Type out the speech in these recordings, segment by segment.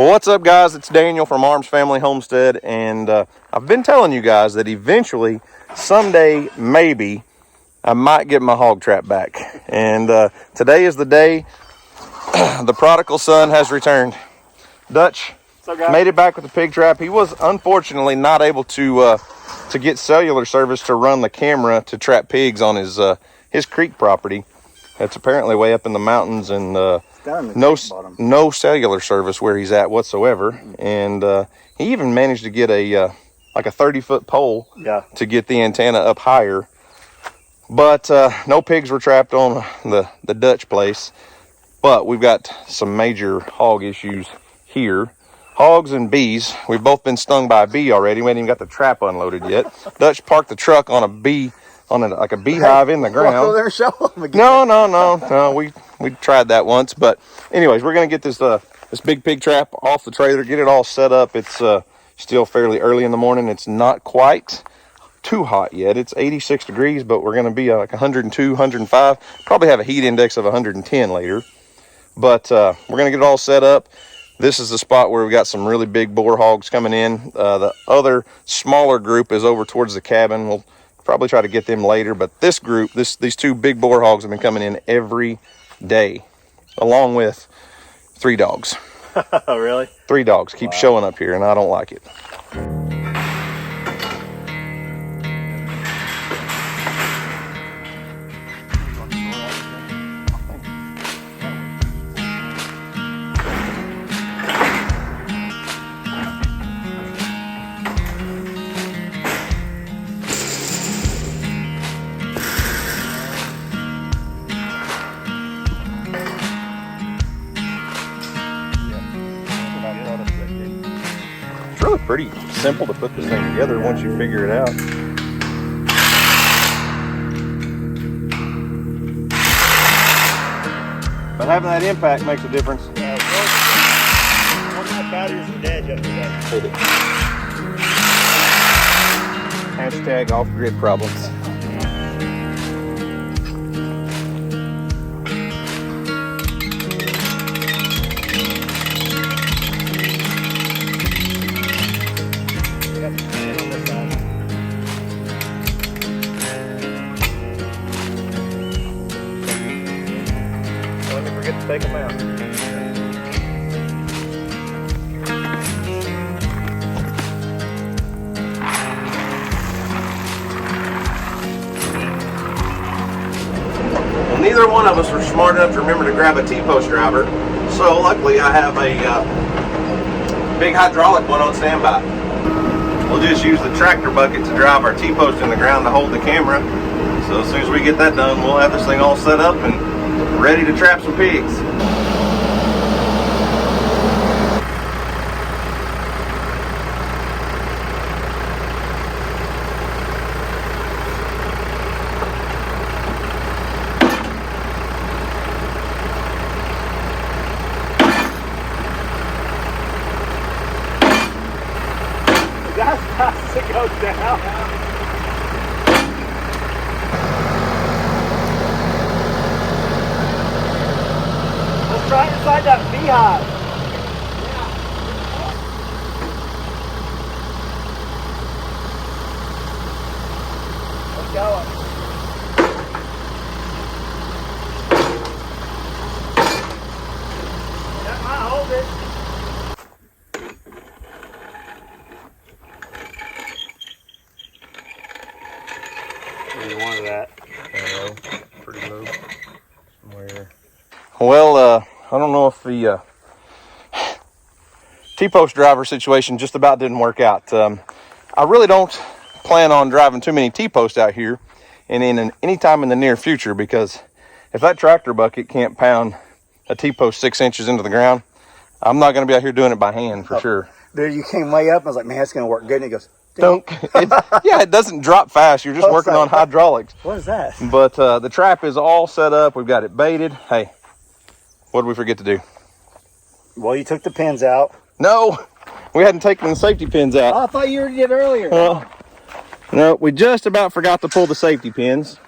Well, what's up, guys? It's Daniel from Arms Family Homestead, and I've been telling you guys that eventually, someday, maybe, I might get my hog trap back. And today is the day the prodigal son has returned. Dutch made it back with the pig trap. He was unfortunately not able to get cellular service to run the camera to trap pigs on his creek property. It's apparently way up in the mountains, and no cellular service where he's at whatsoever. And he even managed to get a like a 30-foot pole to get the antenna up higher. But no pigs were trapped on the Dutch place. But we've got some major hog issues here. Hogs and bees. We've both been stung by a bee already. We haven't even got the trap unloaded yet. Dutch parked the truck on a bee, like a beehive in the ground. Go there and show them again. No. We tried that once, but anyways, we're gonna get this big pig trap off the trailer, get it all set up. It's still fairly early in the morning. It's not quite too hot yet. It's 86 degrees, but we're gonna be like 102, 105. Probably have a heat index of 110 later. But we're gonna get it all set up. This is the spot where we got some really big boar hogs coming in. The other smaller group is over towards the cabin. We'll probably try to get them later, but this group, these two big boar hogs have been coming in every day, along with 3 dogs. Oh, really? 3 dogs keep showing up here, and I don't like it. It's really pretty simple to put this thing together once you figure it out. But having that impact makes a difference. Yeah, one of my batteries were dead yesterday. Hashtag off-grid problems. Forget to take them out. Well, neither one of us were smart enough to remember to grab a T-post driver, so luckily I have a big hydraulic one on standby. We'll just use the tractor bucket to drive our T-post in the ground to hold the camera. So as soon as we get that done, we'll have this thing all set up and ready to trap some pigs. That's fast it goes down. Right inside that beehive. Let's go. That might hold it. What do you want of that? Pretty low. Somewhere. Well, I don't know if the T-post driver situation just about didn't work out. I really don't plan on driving too many T-posts out here and any time in the near future, because if that tractor bucket can't pound a T-post 6 inches into the ground, I'm not going to be out here doing it by hand for sure. Dude, you came way up. I was like, man, it's going to work good. And he goes, Dunk. It doesn't drop fast. You're just working on hydraulics. What is that? But the trap is all set up. We've got it baited. Hey, what did we forget to do? Well, you took the pins out. No, we hadn't taken the safety pins out. Oh, I thought you already did earlier. No, we just about forgot to pull the safety pins.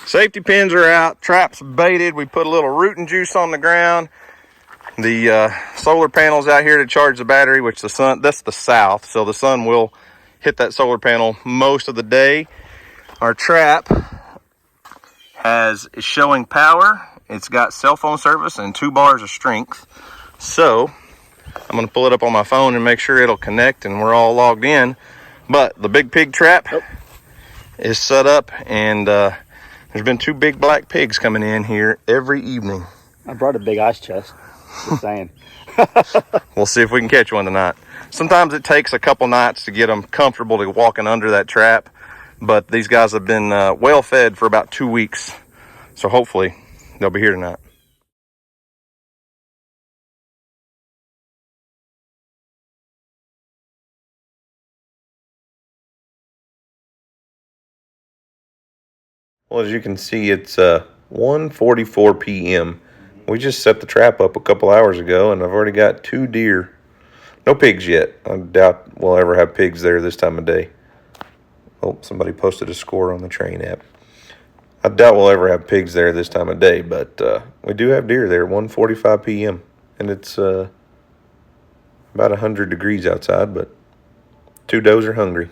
Safety pins are out, traps baited. We put a little rooting juice on the ground, The solar panels out here to charge the battery, which the sun, that's the south, so the sun will hit that solar panel most of the day. Our trap is showing power. It's got cell phone service and 2 bars of strength. So I'm going to pull it up on my phone and make sure it'll connect and we're all logged in. But the big pig trap is set up, and there's been 2 big black pigs coming in here every evening. I brought a big ice chest. Just saying. We'll see if we can catch one tonight. Sometimes it takes a couple nights to get them comfortable to walking under that trap, but these guys have been well fed for about 2 weeks, so hopefully they'll be here tonight. Well, as you can see, it's 1:44 p.m. We just set the trap up a couple hours ago, and I've already got 2 deer. No pigs yet. I doubt we'll ever have pigs there this time of day. Oh, somebody posted a score on the train app. I doubt we'll ever have pigs there this time of day, but we do have deer there at 1:45 p.m. And it's about 100 degrees outside, but 2 does are hungry.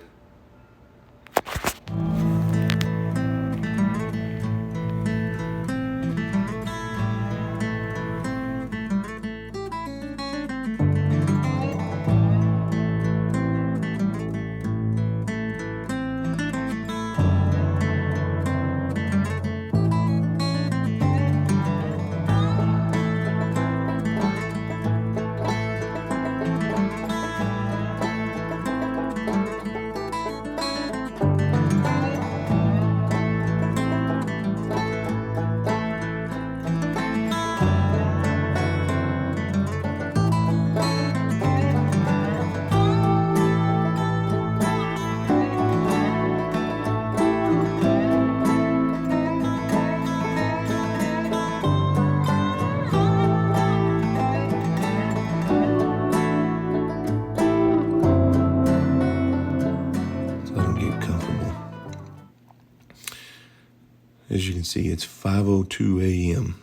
As you can see, it's 5:02 a.m.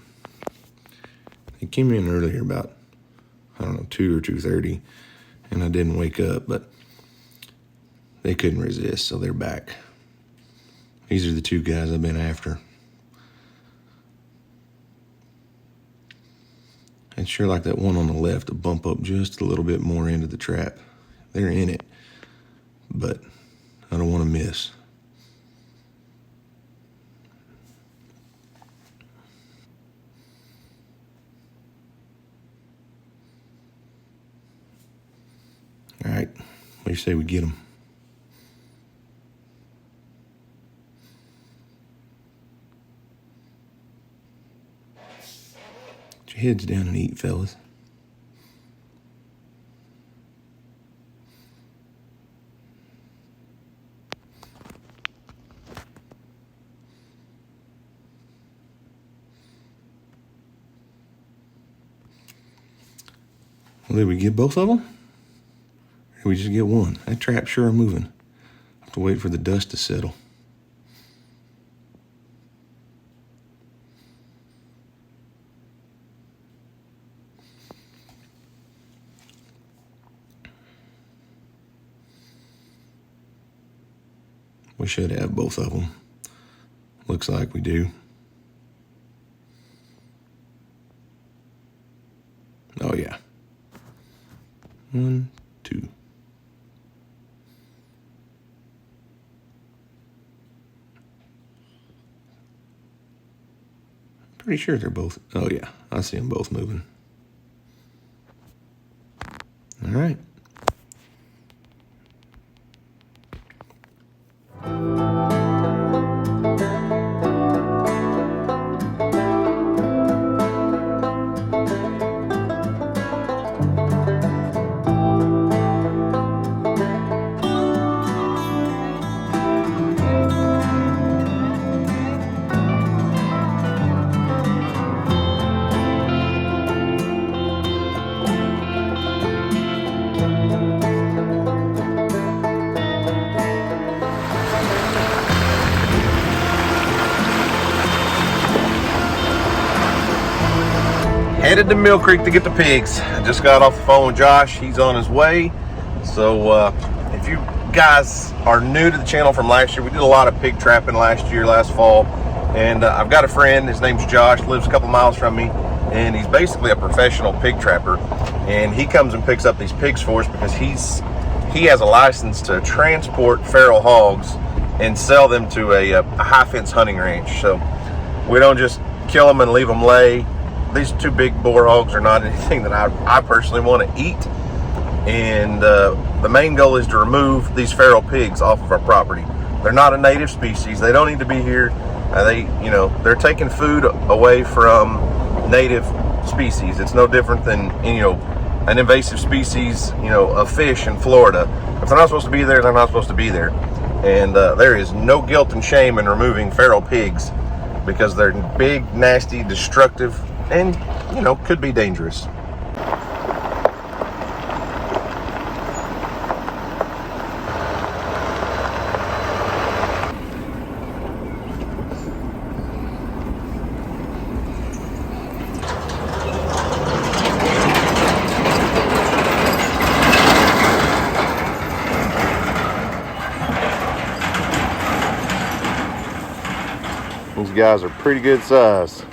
They came in earlier about, 2 or 2:30, and I didn't wake up, but they couldn't resist, so they're back. These are the 2 guys I've been after. I'd sure like that one on the left to bump up just a little bit more into the trap. They're in it, but I don't want to miss. All right, what do you say we get them? Put your heads down and eat, fellas. Well, did we get both of them? Or did we just get one? That trap's sure moving. I have to wait for the dust to settle. We should have both of them. Looks like we do. Oh yeah. 1, 2. Pretty sure they're both. Oh yeah, I see them both moving. All right. headed to Mill Creek to get the pigs. I just got off the phone with Josh. He's on his way. So if you guys are new to the channel from last year, we did a lot of pig trapping last fall. And I've got a friend, his name's Josh, lives a couple miles from me, and he's basically a professional pig trapper. And he comes and picks up these pigs for us because he has a license to transport feral hogs and sell them to a high fence hunting range. So we don't just kill them and leave them lay. These two big boar hogs are not anything that I personally want to eat. And the main goal is to remove these feral pigs off of our property. They're not a native species. They don't need to be here. They're taking food away from native species. It's no different than, an invasive species, of fish in Florida. If they're not supposed to be there, they're not supposed to be there. And there is no guilt and shame in removing feral pigs because they're big, nasty, destructive, and, could be dangerous. These guys are pretty good size.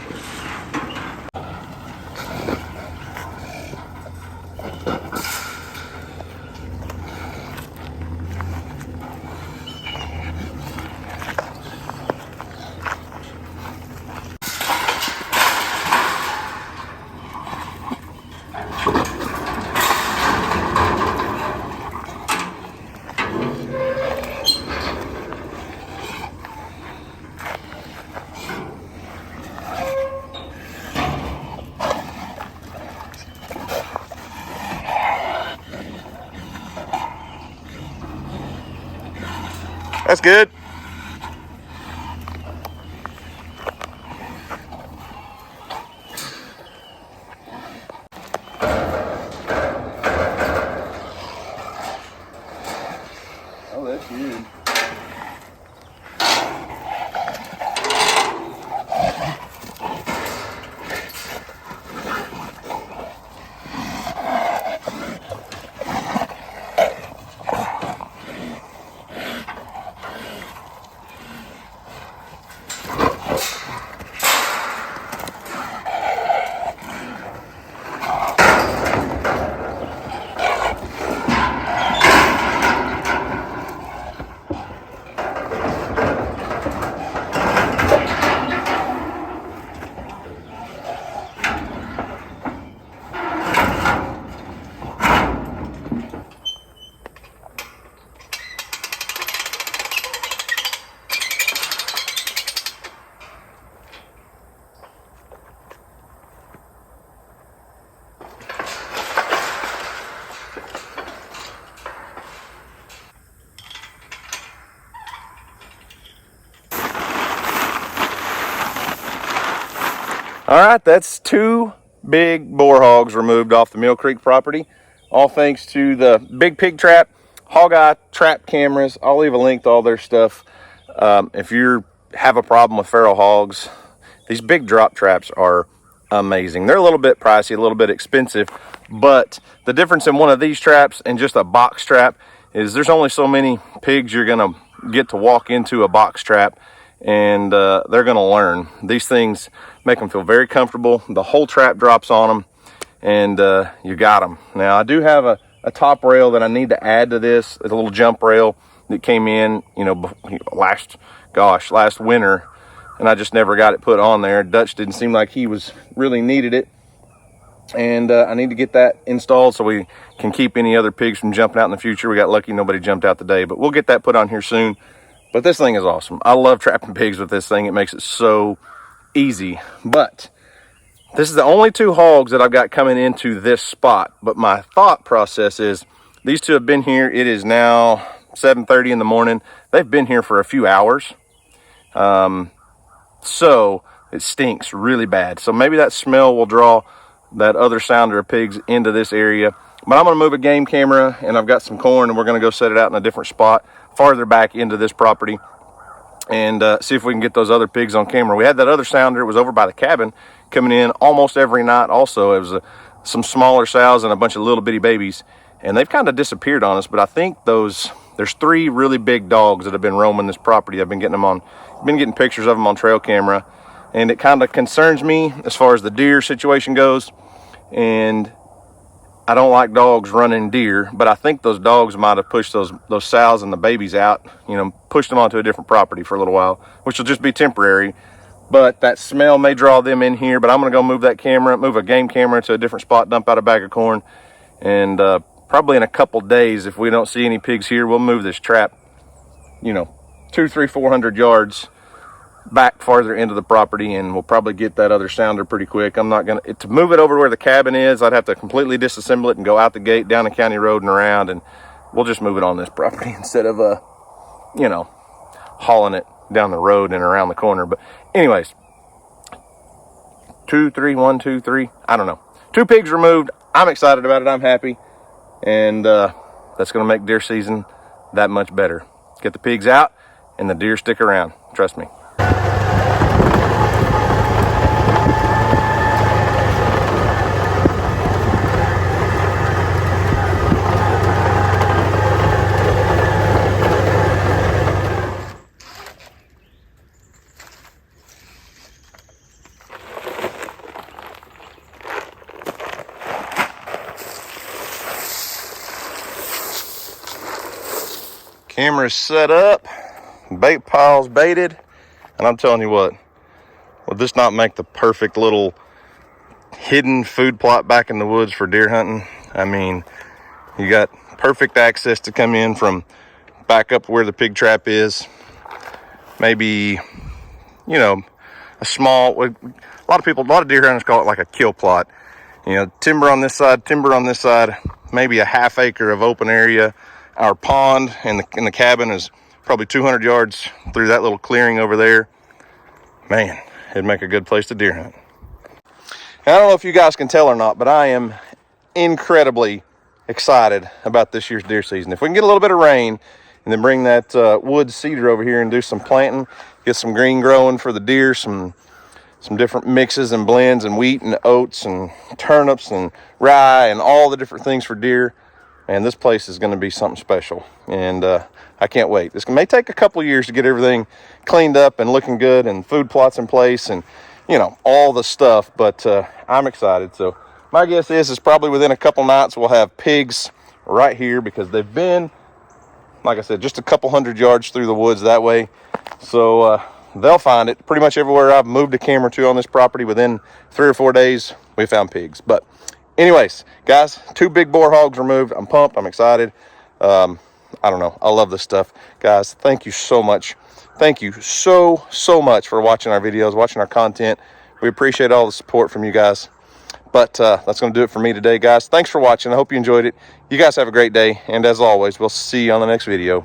That's good. Oh, that's huge. All right, that's two big boar hogs removed off the Mill Creek property, all thanks to the Big Pig Trap, Hog Eye trap cameras. I'll leave a link to all their stuff. If you have a problem with feral hogs, these big drop traps are amazing. They're a little bit pricey, a little bit expensive, but the difference in one of these traps and just a box trap is there's only so many pigs you're gonna get to walk into a box trap, and they're gonna learn. These things make them feel very comfortable. The whole trap drops on them, and you got them. Now, I do have a top rail that I need to add to this. It's a little jump rail that came in, last winter, and I just never got it put on there. Dutch didn't seem like he was really needed it, and I need to get that installed so we can keep any other pigs from jumping out in the future. We got lucky nobody jumped out today, but we'll get that put on here soon. But this thing is awesome. I love trapping pigs with this thing. It makes it so easy. But this is the only two hogs that I've got coming into this spot. But my thought process is these two have been here. It is now 7:30 in the morning. They've been here for a few hours. So it stinks really bad. So maybe that smell will draw that other sounder of pigs into this area. But I'm going to move a game camera, and I've got some corn, and we're going to go set it out in a different spot farther back into this property and see if we can get those other pigs on camera. We had that other sounder. It was over by the cabin, coming in almost every night. Also, it was some smaller sows and a bunch of little bitty babies, and they've kind of disappeared on us. But I think there's 3 really big dogs that have been roaming this property. I've been getting pictures of them on trail camera, and it kind of concerns me as far as the deer situation goes. And I don't like dogs running deer, but I think those dogs might have pushed those sows and the babies out, pushed them onto a different property for a little while, which will just be temporary. But that smell may draw them in here. But I'm gonna go move a game camera to a different spot, dump out a bag of corn, and probably in a couple days, if we don't see any pigs here, we'll move this trap, 200, 300, 400 yards back farther into the property, and we'll probably get that other sounder pretty quick. I'm not gonna to move it over to where the cabin is. I'd have to completely disassemble it and go out the gate, down the county road and around, and we'll just move it on this property instead of hauling it down the road and around the corner. But anyways, 2, 3, 1, 2, 3, I don't know, 2 pigs removed. I'm excited about it. I'm happy, and that's gonna make deer season that much better. Get the pigs out and the deer stick around, trust me. Camera's set up, bait pile's baited, and I'm telling you what, would this not make the perfect little hidden food plot back in the woods for deer hunting? I mean, you got perfect access to come in from back up where the pig trap is. Maybe, a lot of deer hunters call it like a kill plot. Timber on this side, maybe a half acre of open area. Our pond in the cabin is probably 200 yards through that little clearing over there. Man, it'd make a good place to deer hunt. And I don't know if you guys can tell or not, but I am incredibly excited about this year's deer season. If we can get a little bit of rain and then bring that wood cedar over here and do some planting, get some green growing for the deer, some different mixes and blends and wheat and oats and turnips and rye and all the different things for deer. And this place is going to be something special, and I can't wait. This may take a couple of years to get everything cleaned up and looking good, and food plots in place, and all the stuff. But I'm excited. So my guess is probably within a couple nights we'll have pigs right here, because they've been, like I said, just a couple hundred yards through the woods that way. So they'll find it pretty much everywhere I've moved a camera to on this property. Within 3 or 4 days, we found pigs. But anyways, guys, 2 big boar hogs removed. I'm pumped. I'm excited. I don't know. I love this stuff. Guys, thank you so much. Thank you so much for watching our videos, watching our content. We appreciate all the support from you guys. But that's going to do it for me today, guys. Thanks for watching. I hope you enjoyed it. You guys have a great day. And as always, we'll see you on the next video.